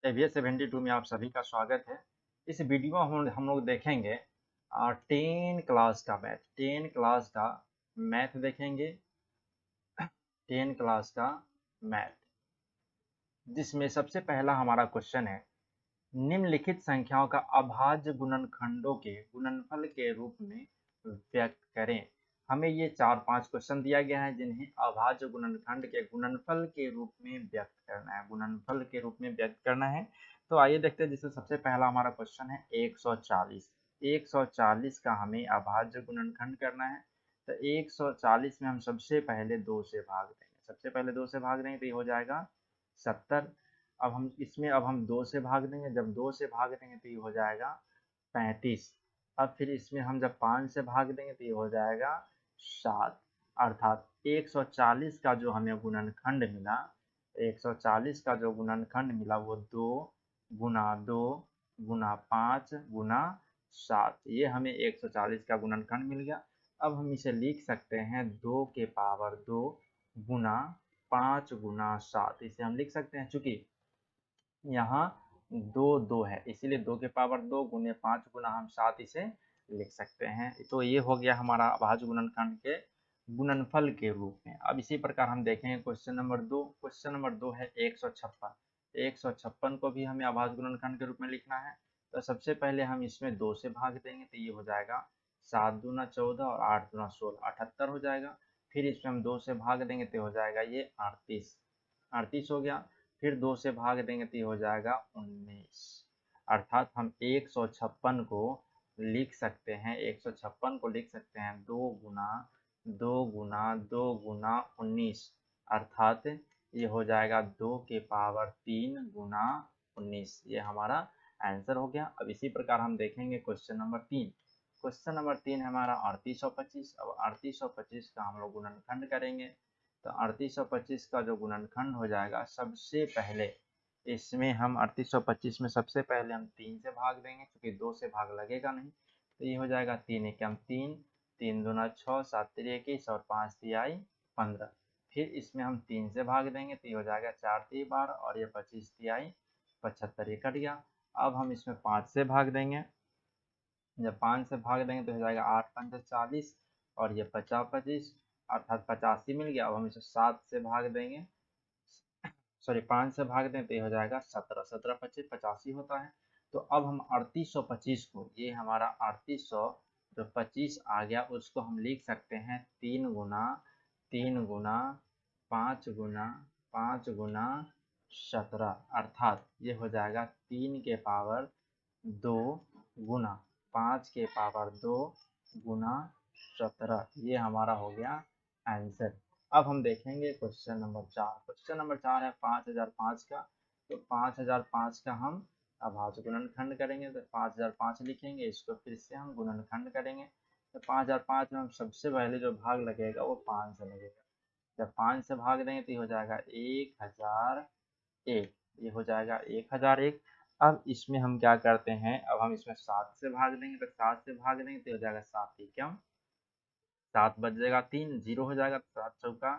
ABS 72 में आप सभी का स्वागत है। इस वीडियो में हम लोग देखेंगे 10 क्लास का मैथ देखेंगे। 10 क्लास का मैथ, जिसमें सबसे पहला हमारा क्वेश्चन है, निम्नलिखित संख्याओं का अभाज्य गुणनखंडों के गुणनफल के रूप में व्यक्त करें। हमें ये 4-5 क्वेश्चन दिया गया है जिन्हें अभाज्य गुणनखंड के गुणनफल के रूप में व्यक्त करना है। तो आइए देखते हैं। जिसमें सबसे पहला हमारा क्वेश्चन है 140। 140 का हमें अभाज्य गुणनखंड करना है। तो 140 में हम सबसे पहले 2 से भाग देंगे तो ये हो जाएगा 70। अब हम 2 से भाग देंगे। जब 2 से भाग देंगे तो ये हो जाएगा 35। अब फिर इसमें हम जब 5 से भाग देंगे तो ये हो जाएगा 7। अर्थात 140 का जो हमें गुणनखंड मिला, 140 का जो गुणनखंड मिला वो 2 गुना 2 गुना 5 गुना 7, ये हमें 140 का गुणनखंड मिल गया। अब हम इसे लिख सकते हैं 2 के पावर 2 गुना 5 गुना 7। इसे हम लिख सकते हैं, चूंकि यहाँ 2 है इसीलिए 2 के पावर 2 गुने 5 गुना हम 7 इसे लिख सकते हैं। तो ये हो गया हमारा अभाज्य गुणनखंड के गुणनफल के रूप में। अब इसी प्रकार हम देखेंगे क्वेश्चन नंबर 2। क्वेश्चन नंबर 2 है 156। 156 को भी हमें अभाज्य गुणनखंड के रूप में लिखना है। तो सबसे पहले हम इसमें 2 से भाग देंगे तो ये हो जाएगा 7 दूना 14 और 8 दूना 16, 78 हो जाएगा। फिर इसमें हम 2 से भाग देंगे तो हो जाएगा ये 38, 38 हो गया। फिर 2 से भाग देंगे तो ये हो जाएगा 19। अर्थात हम 156 को लिख सकते हैं, 156 को लिख सकते हैं 2 गुना 2 गुना 2 गुना 19। अर्थात ये हो जाएगा 2 के पावर 3 गुना 19। ये हमारा आंसर हो गया। अब इसी प्रकार हम देखेंगे क्वेश्चन नंबर 3। क्वेश्चन नंबर 3 हमारा 3825। अब 3825 का हम लोग गुणनखंड करेंगे। तो 3825 का जो गुणनखंड हो जाएगा, सबसे पहले इसमें हम 3825 में सबसे पहले हम 3 से भाग देंगे, क्योंकि 2 से भाग लगेगा नहीं। तो ये हो जाएगा 3 एकम 3, 3 दूना 6, 7 तिरी 21 और 5 तिहाई 15। फिर इसमें हम 3 से भाग देंगे तो ये हो जाएगा 4 तिरी 12 और ये 25 तिहाई 75, ये कट गया। अब हम इसमें 5 से भाग देंगे। जब 5 से भाग देंगे तो हो जाएगा 8 पंचे 40 और ये 50 25, अर्थात 85 मिल गया। अब हम इसे 7 से भाग देंगे, सॉरी 5 से भाग दें तो ये हो जाएगा 17, 17 25 85 होता है। तो अब हम 3825 को, ये हमारा 3800 जो 25 आ गया उसको हम लिख सकते हैं 3 गुना 5 गुना 5 गुना 17। अर्थात ये हो जाएगा 3 के पावर 2 गुना 5 के पावर 2 गुना 17। ये हमारा हो गया आंसर। अब हम देखेंगे क्वेश्चन नंबर 4। क्वेश्चन नंबर 4 है 5005 का। तो 5005 का हम अभाज्य गुणनखंड करेंगे। तो 5005 लिखेंगे, इसको फिर से हम गुणनखंड करेंगे। तो 5005 में हम सबसे पहले जो भाग लगेगा वो 5 से लगेगा। जब 5 से भाग देंगे तो ये हो जाएगा 1001, ये हो जाएगा 1001। अब इसमें हम क्या करते हैं, अब हम इसमें 7 से भाग देंगे। तो 7 से भाग देंगे तो हो जाएगा 7 एकम 7 बच जाएगा 3, 0 हो जाएगा। 7 चौका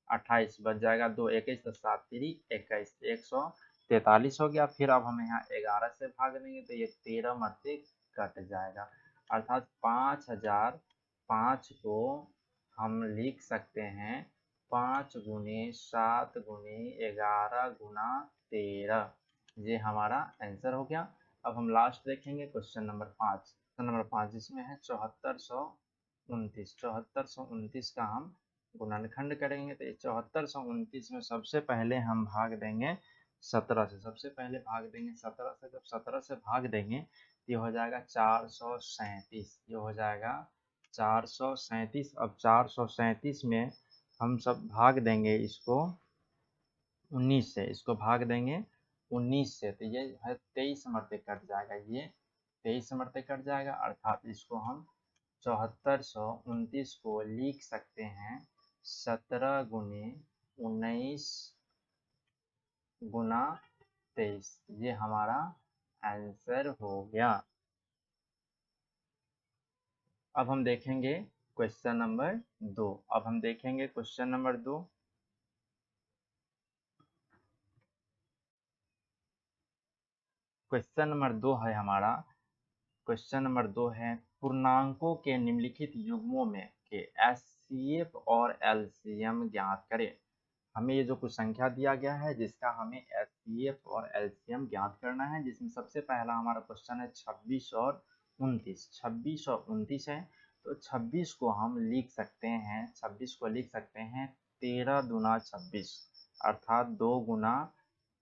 28 बच जाएगा 2 21, तो 7 तिरी 21, 143 हो गया। फिर अब हम यहाँ 11 से भाग देंगे तो ये 13 मरते कट जाएगा। अर्थात 5005 को हम लिख सकते हैं 5 गुने 7 गुने 11 गुना 13। ये हमारा आंसर हो गया। अब हम लास्ट देखेंगे क्वेश्चन नंबर 5। क्वेश्चन नंबर 5 जिसमें है 7429। 7429 का हम गुणनखंड करेंगे। तो ये 7429 में सबसे पहले हम भाग देंगे 17 से। सबसे पहले भाग देंगे 17 से। जब 17 से भाग देंगे ये हो जाएगा 437, ये हो जाएगा 437। अब 437 में हम सब भाग देंगे इसको 19 से, इसको भाग देंगे 19 से, तो ये है 23 मरते कट जाएगा, ये 23 मरते कट जाएगा। अर्थात इसको हम 7429 को लिख सकते हैं 17 गुने 19 गुना 23। ये हमारा आंसर हो गया। अब हम देखेंगे क्वेश्चन नंबर 2। अब हम देखेंगे क्वेश्चन नंबर 2। क्वेश्चन नंबर 2 है हमारा। क्वेश्चन नंबर 2 है, पूर्णांकों के निम्नलिखित युग्मों में के एचसीएफ और एलसीएम ज्ञात करें। हमें ये जो कुछ संख्या दिया गया है जिसका हमें एचसीएफ और एलसीएम ज्ञात करना है, जिसमें सबसे पहला हमारा क्वेश्चन है 26 और 29। 26 और 29 है, तो 26 को हम लिख सकते हैं, 26 को लिख सकते हैं 13 दूना 26, अर्थात 2 गुना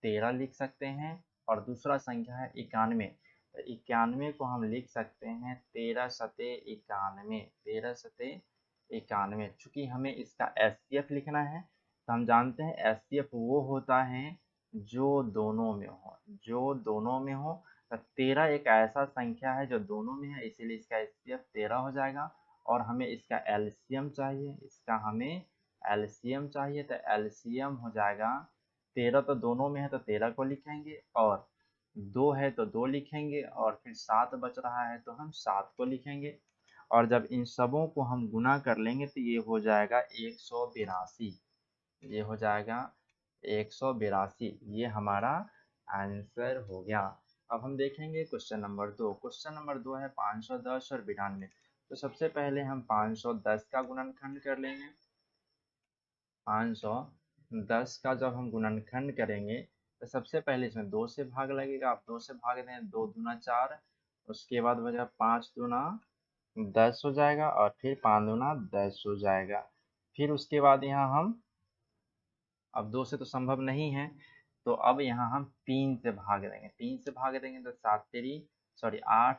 13 लिख सकते हैं। और दूसरा संख्या है 91, तो 91 को हम लिख सकते हैं 13 सते 91, 13 सते 91। चूंकि हमें इसका एचसीएफ लिखना है, तो हम जानते हैं एचसीएफ वो होता है जो दोनों में हो, जो दोनों में हो। तो 13 एक ऐसा संख्या है जो दोनों में है, इसीलिए इसका एचसीएफ 13 हो जाएगा। और हमें इसका एलसीएम चाहिए, इसका हमें एलसीएम चाहिए, तो एलसीएम हो जाएगा 13 तो दोनों में है तो 13 को लिखेंगे, और 2 है तो 2 लिखेंगे, और फिर 7 बच रहा है तो हम 7 को लिखेंगे। और जब इन सबों को हम गुना कर लेंगे तो ये हो जाएगा 182, ये हो जाएगा 182, ये हमारा आंसर हो गया। अब हम देखेंगे क्वेश्चन नंबर 2। क्वेश्चन नंबर 2 है 510 और 92। तो सबसे पहले हम 510 का गुणनखंड कर लेंगे। 510 का जब हम गुणनखंड करेंगे तो सबसे पहले इसमें 2 से भाग लगेगा। आप 2 से भाग दें, 2 दूना 4, उसके बाद बचा 5 दूना 10 हो जाएगा, और फिर 5 दूना 10 हो जाएगा। फिर उसके बाद यहाँ हम, अब 2 से तो संभव नहीं है, तो अब यहाँ हम 3 से भाग देंगे। 3 से भाग देंगे तो 8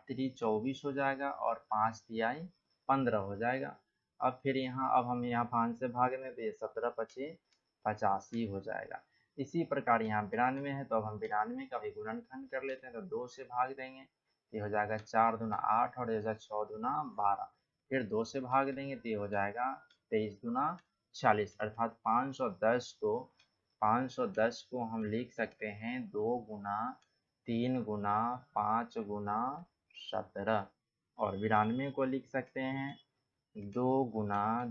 3 24 हो जाएगा, और 5 तिहाई 15 हो जाएगा। अब फिर यहाँ, अब हम यहाँ 5 से भाग दें तो ये 17 पचे 85 हो जाएगा। इसी प्रकार यहाँ 92 है, तो अब हम 92 का भी गुणनखंड कर लेते हैं। तो 2 से भाग देंगे, ये हो जाएगा 4 दूना 8, और ये हो जाएगा 6 दूना 12। फिर 2 से भाग देंगे तो ये हो जाएगा 23 दूना 40, अर्थात 510 को हम लिख सकते हैं 2 गुना 3 गुना 5 गुना 17, और 92 को लिख सकते हैं 2 गुना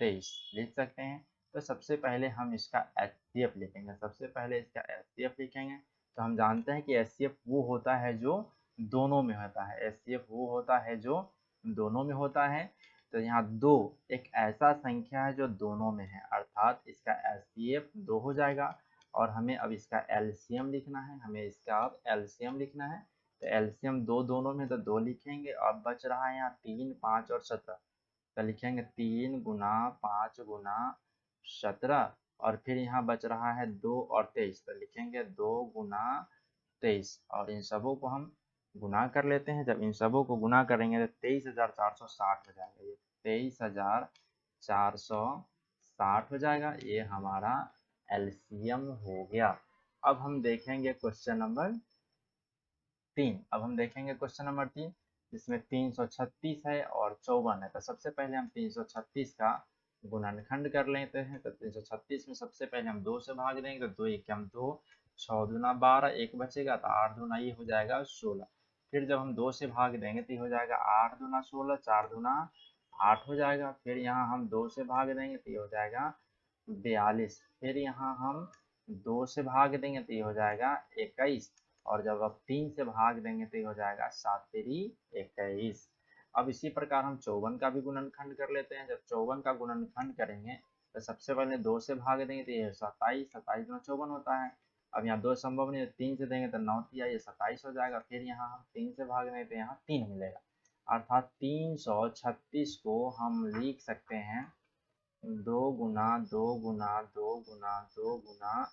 23 लिख सकते हैं। तो सबसे पहले हम इसका एचसीएफ लिखेंगे, सबसे पहले इसका एचसीएफ लिखेंगे। तो हम जानते हैं कि एचसीएफ वो होता है जो दोनों में होता है, एचसीएफ वो होता है जो दोनों में होता है। तो यहाँ 2 एक ऐसा संख्या है जो दोनों में है, अर्थात इसका एचसीएफ 2 हो जाएगा। और हमें अब इसका एलसीएम लिखना है, हमें इसका अब एलसीएम लिखना है। तो एलसीएम 2 दोनों में, तो 2 लिखेंगे। अब बच रहा है यहाँ 3 5 और 17, तो लिखेंगे 3 गुना 5 गुना 17, और फिर यहाँ बच रहा है 2 और 23, तो लिखेंगे 2 गुना 23, और इन सबों को हम गुना कर लेते हैं। जब इन सबों को गुना करेंगे तो 23,460 हो जाएगा, ये 23,460 हो जाएगा, ये हमारा एलसीएम हो गया। अब हम देखेंगे क्वेश्चन नंबर 3। अब हम देखेंगे क्वेश्चन नंबर 3, जिसमें 336 है और 54 है। तो सबसे पहले हम 336 का गुणनखंड कर लेते हैं। तो 336 में सबसे पहले हम 2 से भाग देंगे, तो 2 एक हम 2, 6 दूना 12, एक बचेगा तो 8 दूना ये हो जाएगा 16। फिर जब हम 2 से भाग देंगे तो ये हो जाएगा 8 दूना 16, 4 दूना 8 हो जाएगा। फिर यहाँ हम 2 से भाग देंगे तो ये हो जाएगा 42। फिर यहाँ हम 2 से भाग देंगे तो ये हो जाएगा 21, और जब आप 3 से भाग देंगे तो ये हो जाएगा 7 तेरी 21। अब इसी प्रकार हम 54 का भी गुणनखंड कर लेते हैं। जब 54 का गुणनखंड करेंगे तो सबसे पहले 2 से भाग देंगे तो ये 27, 27 में 54 होता है। अब यहाँ 2 संभव नहीं है, 3 से देंगे तो 9 तिया ये 27 हो जाएगा। फिर यहाँ हम 3 से भाग देंगे तो यहाँ 3 मिलेगा, अर्थात 336 को हम लिख सकते हैं 2 गुना 2 गुना 2 गुना 2 गुना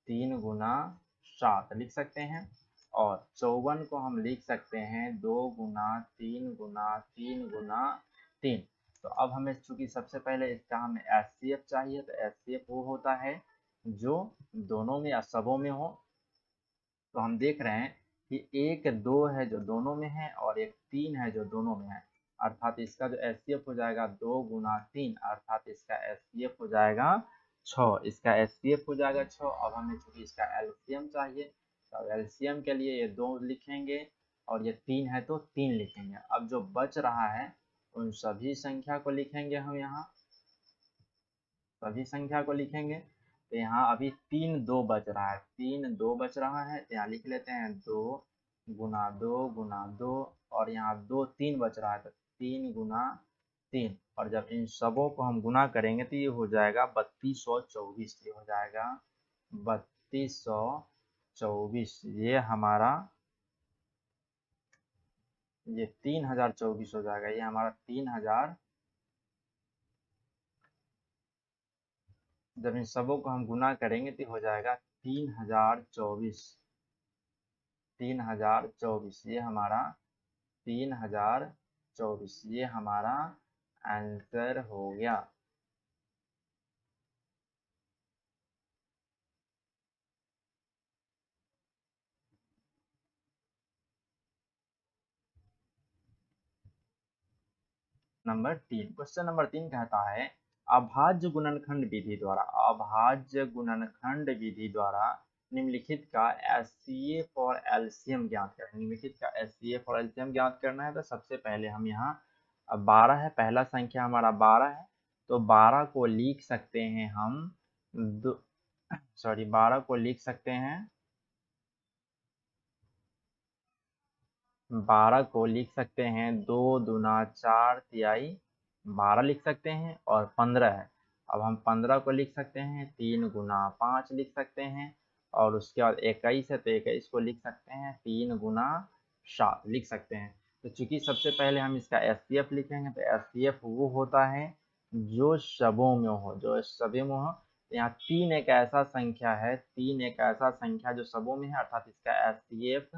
3 गुना 7 लिख सकते हैं। और 54 को हम लिख सकते हैं 2 गुना 3 गुना 3 गुना 3। तो अब हमें चूंकि सबसे पहले इसका हमें एचसीएफ चाहिए, तो एचसीएफ वो होता है जो दोनों में या सबों में हो। तो हम देख रहे हैं कि 1 2 है जो दोनों में है, और एक 3 है जो दोनों में है, अर्थात इसका जो एचसीएफ हो जाएगा 2 गुना 3, अर्थात इसका एचसीएफ हो जाएगा 6। इसका एचसीएफ हो जाएगा 6। अब हमें चूंकि इसका एलसीएम चाहिए, तो एलसीएम के लिए ये 2 लिखेंगे, और ये 3 है तो 3 लिखेंगे। अब जो बच रहा है उन सभी संख्या को लिखेंगे हम यहाँ, सभी संख्या को लिखेंगे। तो यहाँ अभी 3 2 बच रहा है, 3 2 बच रहा है, तो यहाँ लिख लेते हैं 2 गुना 2 और यहाँ 2 3 बच रहा है, तो 3 गुना 3। और जब इन सबों को हम गुना करेंगे तो ये हो जाएगा 3224, ये हो जाएगा 3224। ये 3024 हो जाएगा, ये हमारा 3000। जब इन सबों को हम गुना करेंगे तो हो जाएगा 3024, 3024। ये हमारा 3024, ये हमारा आंसर हो गया। क्वेश्चन नंबर 3 कहता है अभाज्य गुणनखंड विधि द्वारा, अभाज्य गुणनखंड विधि द्वारा निम्नलिखित का एचसीएफ और एलसीएम ज्ञात करना। निम्नलिखित का एचसीएफ और एलसीएम ज्ञात करना है। तो सबसे पहले हम यहाँ 12 है, पहला संख्या हमारा 12 है, तो 12 को लिख सकते हैं हम 12 को लिख सकते हैं, 12 को लिख सकते हैं 2 दूना 4 तिहाई 12 लिख सकते हैं, और 15 है, अब हम 15 को लिख सकते हैं 3 गुना 5 लिख सकते हैं, और उसके बाद 21 है तो 21 को लिख सकते हैं 3 गुना 7 लिख सकते हैं। तो चूंकि सबसे पहले हम इसका एचसीएफ लिखेंगे, तो एचसीएफ वो होता है जो सबों में हो, जो सभी में हो। तो यहाँ 3 एक ऐसा संख्या है, 3 एक ऐसा संख्या जो सबों में है, अर्थात इसका एचसीएफ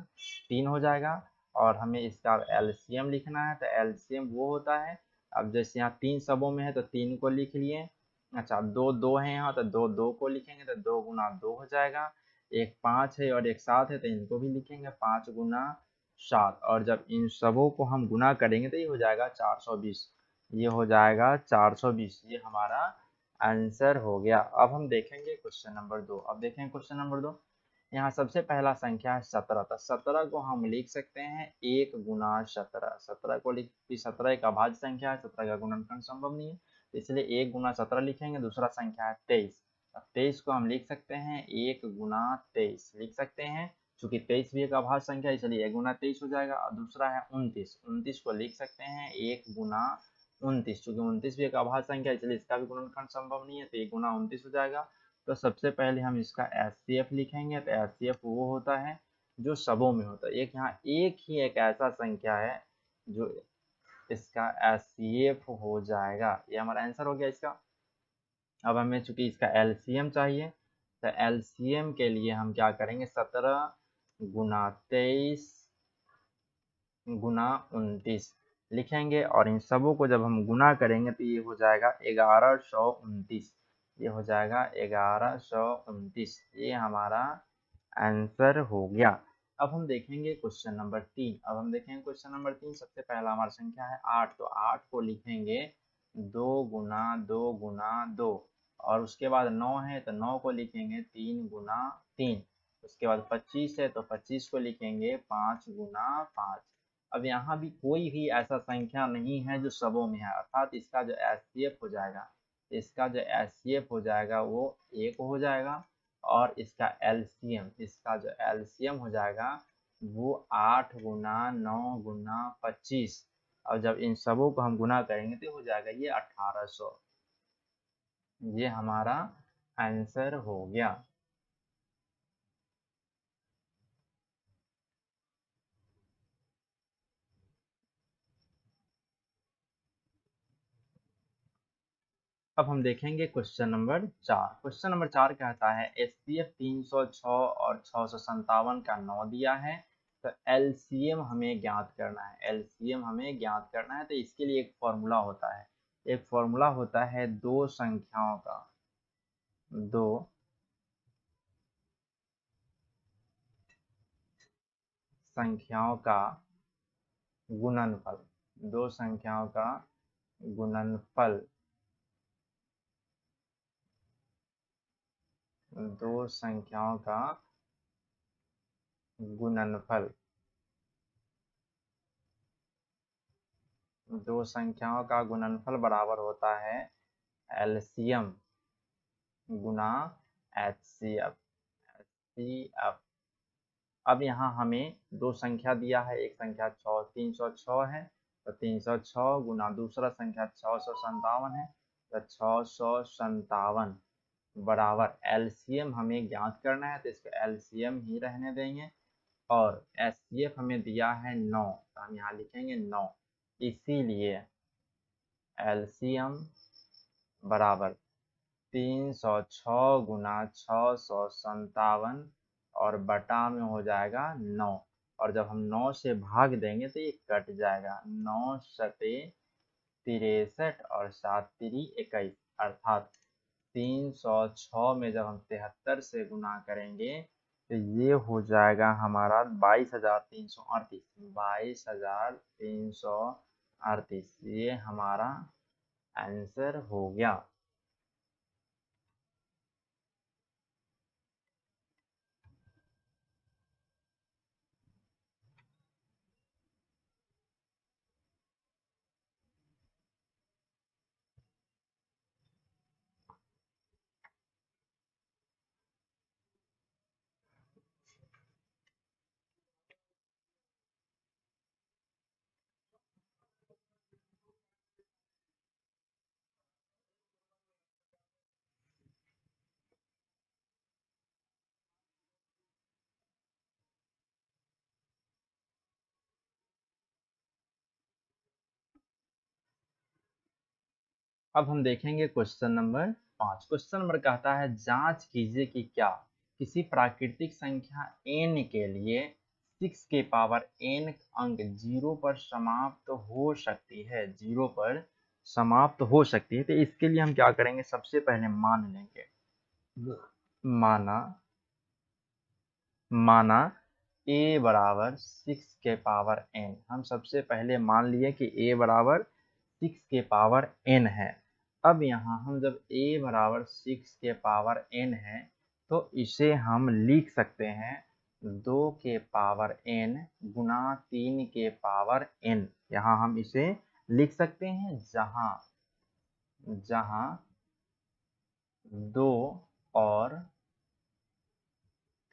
3 हो जाएगा। और हमें इसका एलसीएम लिखना है, तो एलसीएम वो होता है, अब जैसे यहाँ 3 सबों में है तो 3 को लिख लिए। अच्छा, 2 2 है यहाँ, तो 2 2 को लिखेंगे तो 2 गुना 2 हो जाएगा। एक 5 है और एक 7 है, तो इनको भी लिखेंगे 5 गुना 7। और जब इन सबों को हम गुना करेंगे तो ये हो जाएगा 420, ये हो जाएगा 420, ये हमारा आंसर हो गया। अब हम देखेंगे क्वेश्चन नंबर 2। अब देखेंगे क्वेश्चन नंबर 2। यहाँ सबसे पहला संख्या है 17, तो 17 को हम लिख सकते हैं 1 गुना 17। 17 को लिख, 17 एक अभाज्य संख्या है, 17 का गुणनखंड संभव नहीं है, तो इसलिए 1 गुना 17 लिखेंगे। दूसरा संख्या है 23, 23 को हम लिख सकते हैं 1 गुना 23 लिख सकते हैं, चूंकि 23 भी एक अभाज्य संख्या है इसलिए 1 गुना 23 हो जाएगा। और दूसरा है 29, 29 को लिख सकते हैं 1 गुना 29, चूंकि 29 भी एक अभाज्य संख्या है इसलिए इसका भी गुणनखंड संभव नहीं है, तो 1 गुना 29 हो जाएगा। तो सबसे पहले हम इसका एचसीएफ लिखेंगे, तो एचसीएफ वो होता है जो सबों में होता है। एक यहाँ एक ही एक ऐसा संख्या है जो इसका एचसीएफ हो जाएगा, ये हमारा आंसर हो गया इसका। अब हमें चूंकि इसका एलसीएम चाहिए, तो एलसीएम के लिए हम क्या करेंगे, 17 गुना 23 गुना 29 लिखेंगे, और इन सबों को जब हम गुना करेंगे तो ये हो जाएगा 1129, ये हो जाएगा 1129, ये हमारा आंसर हो गया। अब हम देखेंगे क्वेश्चन नंबर 3। अब हम देखेंगे क्वेश्चन नंबर 3। सबसे पहला हमारा संख्या है 8, तो 8 को लिखेंगे 2 गुना 2 गुना 2, और उसके बाद 9 है तो 9 को लिखेंगे 3 गुना 3। उसके बाद 25 है तो 25 को लिखेंगे 5 गुना 5। अब यहाँ भी कोई भी ऐसा संख्या नहीं है जो सबों में है, अर्थात इसका जो एचसीएफ हो जाएगा, इसका जो एचसीएफ हो जाएगा वो 1 हो जाएगा, और इसका जो एलसीएम हो जाएगा वो 8 गुना 9 गुना 25। और जब इन सबों को हम गुना करेंगे तो हो जाएगा ये 1800, ये हमारा आंसर हो गया। अब हम देखेंगे क्वेश्चन नंबर 4। क्वेश्चन नंबर 4 कहता है एचसीएफ 306 और 657 का 9 दिया है, तो एलसीएम हमें ज्ञात करना है। एलसीएम हमें ज्ञात करना है, तो इसके लिए एक फॉर्मूला होता है, एक फॉर्मूला होता है दो संख्याओं का, दो संख्याओं का गुणनफल, दो संख्याओं का गुणनफल, दो संख्याओं का गुणनफल, दो संख्याओं का गुणनफल बराबर होता है एलसीएम गुना HCF HCF। अब यहाँ हमें दो संख्या दिया है, एक संख्या 306 है, तो 306 गुना दूसरा संख्या 657 है, तो 657 बराबर एलसीएम हमें ज्ञात करना है, तो इसको एलसीएम ही रहने देंगे। और एचसीएफ हमें दिया है 9, तो हम यहाँ लिखेंगे 9। इसीलिए एलसीएम बराबर 306 गुना 657 और बटा में हो जाएगा 9। और जब हम 9 से भाग देंगे तो ये कट जाएगा, 9 सते 63 और 7 तिरी 21, अर्थात 306 में जब हम 73 से गुना करेंगे तो ये हो जाएगा हमारा 22,338। 22,338 ये हमारा आंसर हो गया। अब हम देखेंगे क्वेश्चन नंबर 5। क्वेश्चन नंबर कहता है जांच कीजिए कि क्या किसी प्राकृतिक संख्या n के लिए 6 के पावर n अंक 0 पर समाप्त हो सकती है, 0 पर समाप्त हो सकती है। तो इसके लिए हम क्या करेंगे, सबसे पहले मान लेंगे, माना a बराबर 6 के पावर n। हम सबसे पहले मान लिए कि a बराबर 6 के पावर n है। अब यहाँ हम जब a बराबर 6 के पावर n है तो इसे हम लिख सकते हैं 2 के पावर n गुना 3 के पावर n। यहाँ हम इसे लिख सकते हैं जहाँ 2 और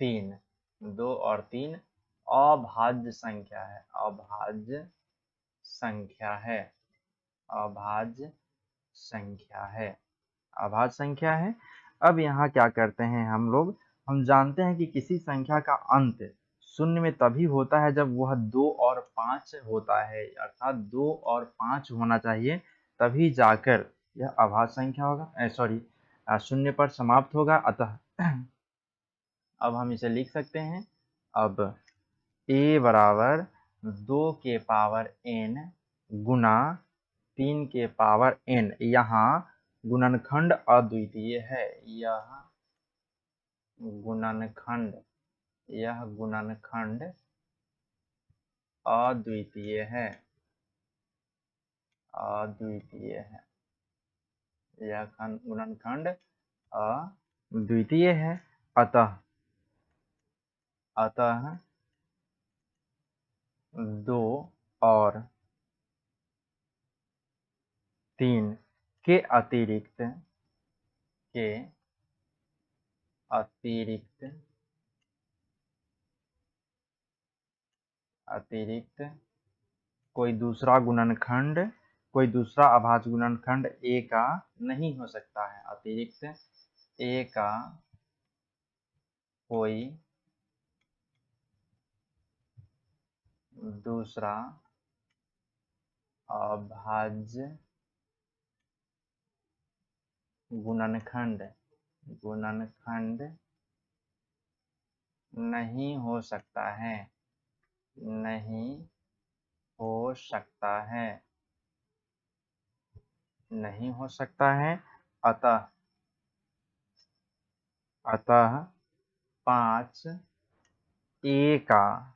3 अभाज्य संख्या है, अभाज्य संख्या है, अभाज्य संख्या है, अभाज्य संख्या है। अब यहाँ क्या करते हैं हम लोग, हम जानते हैं कि किसी संख्या का अंत शून्य में तभी होता है जब वह 2 और 5 होता है, अर्थात 2 और 5 होना चाहिए, तभी जाकर यह अभाज्य संख्या होगा, सॉरी शून्य पर समाप्त होगा। अतः अब हम इसे लिख सकते हैं, अब a बराबर 2 के पावर n गुना 3 के पावर n। यहाँ गुणनखंड अद्वितीय है, यह गुणनखंड अद्वितीय है, यह गुणनखंड अद्वितीय है। अतः 2 और 3 के अतिरिक्त कोई दूसरा अभाज्य गुणनखंड a का नहीं हो सकता है, अतिरिक्त a का कोई दूसरा अभाज्य गुणनखंड नहीं हो सकता है, नहीं हो सकता है। अतः 5 a का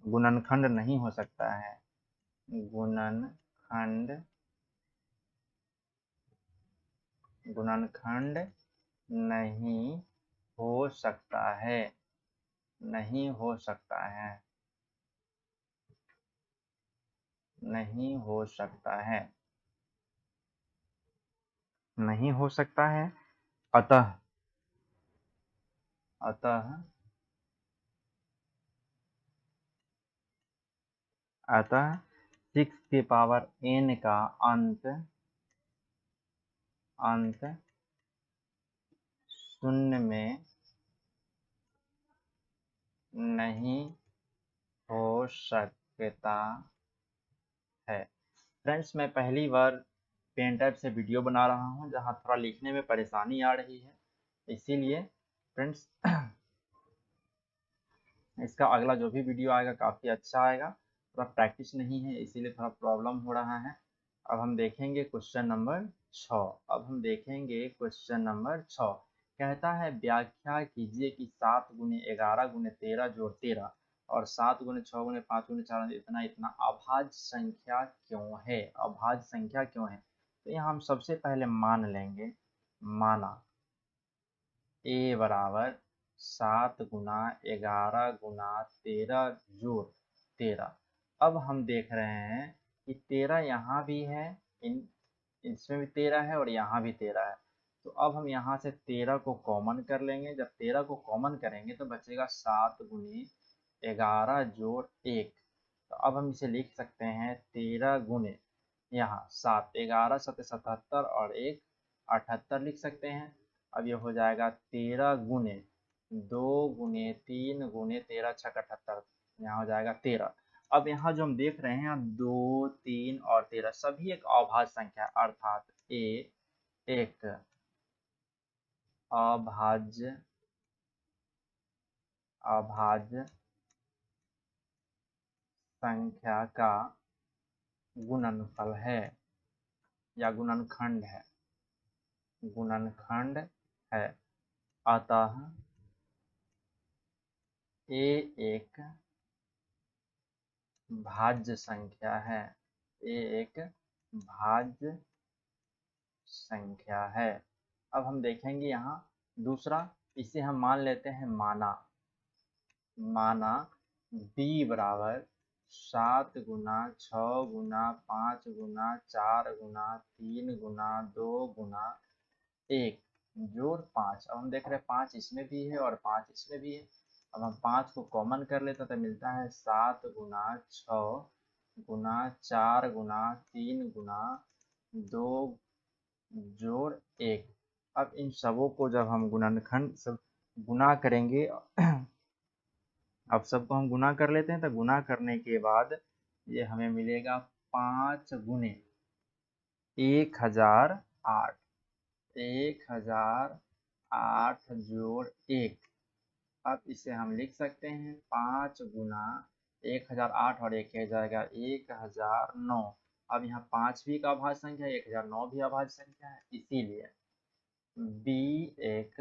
गुणनखंड नहीं हो सकता है, गुणनखंड नहीं हो सकता है, नहीं हो सकता है, नहीं हो सकता है, नहीं हो सकता है। अतः अतः अतः 6 की पावर n का अंत शून्य में नहीं हो सकता है। फ्रेंड्स, मैं पहली बार पेन टाइप से वीडियो बना रहा हूँ जहाँ थोड़ा लिखने में परेशानी आ रही है, इसीलिए फ्रेंड्स इसका अगला जो भी वीडियो आएगा काफ़ी अच्छा आएगा। थोड़ा प्रैक्टिस नहीं है इसीलिए थोड़ा प्रॉब्लम हो रहा है। अब हम देखेंगे क्वेश्चन नंबर 6। कहता है व्याख्या कीजिए कि 7 गुने 11 गुने 13 जोड़ 13 और 7 गुने 6 गुने 5 गुने 4 इतना इतना अभाज्य संख्या क्यों है। अभाज्य संख्या क्यों है, तो यहाँ हम सबसे पहले मान लेंगे, माना ए बराबर 7 गुना 11 गुना 13 जोड़ 13। अब हम देख रहे हैं कि 13 यहाँ भी है, इसमें भी 13 है और यहाँ भी 13 है। तो अब हम यहाँ से 13 को कॉमन कर लेंगे। जब 13 को कॉमन करेंगे तो बचेगा 7 गुनी 11 जोड़ 1। तो अब हम इसे लिख सकते हैं 13 गुने यहाँ 7, 11 7 77 और 1 78 लिख सकते हैं। अब ये हो जाएगा 13 गुने 2 गुने 3 गुने 13 छक 78, यहाँ हो जाएगा 13। अब यहाँ जो हम देख रहे हैं 2 3 और 13 सभी एक अभाज्य संख्या अर्थात ए एक अभाज्य अभाज्य संख्या का गुणनफल है या गुणनखंड है, गुणनखंड है। अतः ए एक भाज्य संख्या है, ए एक भाज्य संख्या है। अब हम देखेंगे यहाँ दूसरा, इसे हम मान लेते हैं माना b बराबर 7 गुना 6 गुना 5 गुना 4 गुना 3 गुना 2 गुना 1 जोड़ 5। अब हम देख रहे हैं 5 इसमें भी है और 5 इसमें भी है। अब हम 5 को कॉमन कर लेते हैं तो मिलता है 7 गुना 6 गुना 4 गुना 3 गुना 2 जोड़ 1। अब इन सबों को जब हम गुणनखंड सब गुना करेंगे अब सबको हम गुना कर लेते हैं। तो गुना करने के बाद ये हमें मिलेगा 5 गुने 1008, 1008 जोड़ 1। अब इसे हम लिख सकते हैं 5 गुना 1008 और 1 हो जाएगा 1009। अब यहाँ 5 भी एक अभाज्य संख्या है, 1009 भी अभाज्य संख्या है, इसीलिए b एक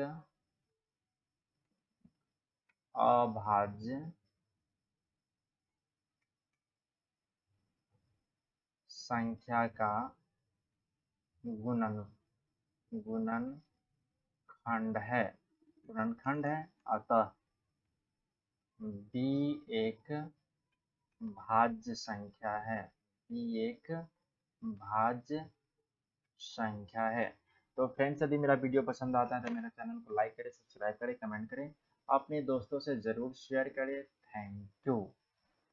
अभाज्य संख्या का गुणनखंड है, अतः b एक भाज्य संख्या है, b एक भाज्य संख्या है। तो फ्रेंड्स, यदि मेरा वीडियो पसंद आता है तो मेरे चैनल को लाइक करें, सब्सक्राइब करें, कमेंट करें, अपने दोस्तों से ज़रूर शेयर करें। Thank you.